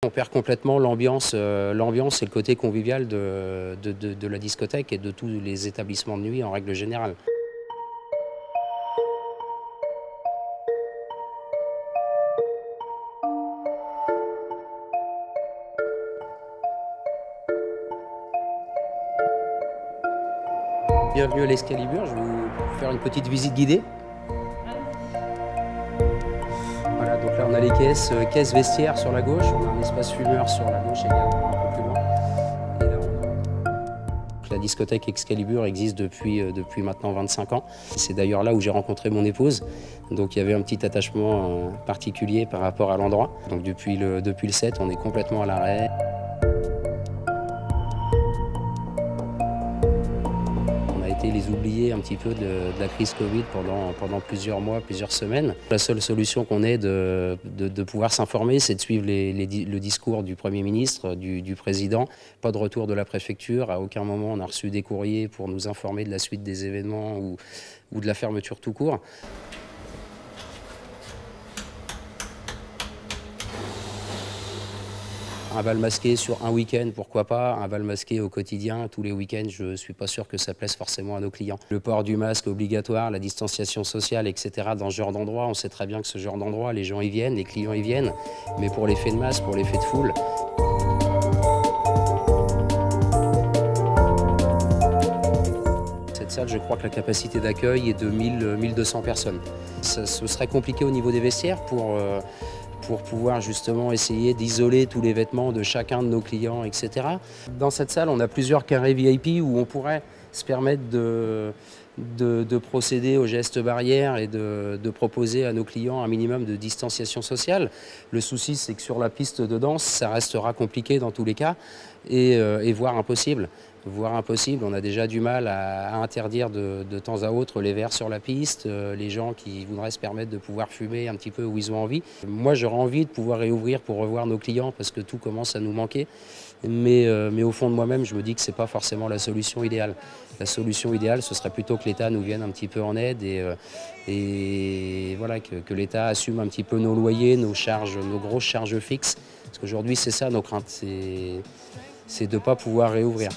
On perd complètement l'ambiance et le côté convivial de la discothèque et de tous les établissements de nuit en règle générale. Bienvenue à l'Excalibur, je vais vous faire une petite visite guidée. Voilà, donc là on a les caisses vestiaires sur la gauche, on a un espace fumeur sur la gauche également, un peu plus loin. Et là, la discothèque Excalibur existe depuis maintenant 25 ans. C'est d'ailleurs là où j'ai rencontré mon épouse, donc il y avait un petit attachement particulier par rapport à l'endroit. Donc depuis le 7, on est complètement à l'arrêt. Les oubliés un petit peu de la crise Covid pendant plusieurs mois, plusieurs semaines. La seule solution qu'on ait de pouvoir s'informer, c'est de suivre le discours du Premier ministre, du Président. Pas de retour de la préfecture. À aucun moment on a reçu des courriers pour nous informer de la suite des événements ou de la fermeture tout court. Un bal masqué sur un week-end, pourquoi pas. Un bal masqué au quotidien, tous les week-ends, je ne suis pas sûr que ça plaise forcément à nos clients. Le port du masque obligatoire, la distanciation sociale, etc. Dans ce genre d'endroit, on sait très bien que ce genre d'endroit, les gens y viennent, les clients y viennent. Mais pour l'effet de masse, pour l'effet de foule... Cette salle, je crois que la capacité d'accueil est de 1200 personnes. Ce serait compliqué au niveau des vestiaires pour pouvoir justement essayer d'isoler tous les vêtements de chacun de nos clients, etc. Dans cette salle, on a plusieurs carrés VIP où on pourrait se permettre de procéder aux gestes barrières et de proposer à nos clients un minimum de distanciation sociale. Le souci, c'est que sur la piste de danse, ça restera compliqué dans tous les cas et voire impossible. On a déjà du mal à interdire de temps à autre les verres sur la piste, les gens qui voudraient se permettre de pouvoir fumer un petit peu où ils ont envie. Moi, j'aurais envie de pouvoir réouvrir pour revoir nos clients parce que tout commence à nous manquer. Mais au fond de moi-même, je me dis que ce n'est pas forcément la solution idéale. La solution idéale, ce serait plutôt que l'État nous vienne un petit peu en aide et voilà, que l'État assume un petit peu nos loyers, nos grosses charges fixes. Parce qu'aujourd'hui, c'est ça nos craintes, c'est de ne pas pouvoir réouvrir.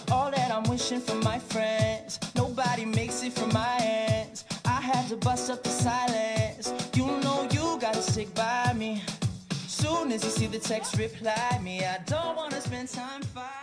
Soon as you see the text, reply me. I don't wanna spend time fighting.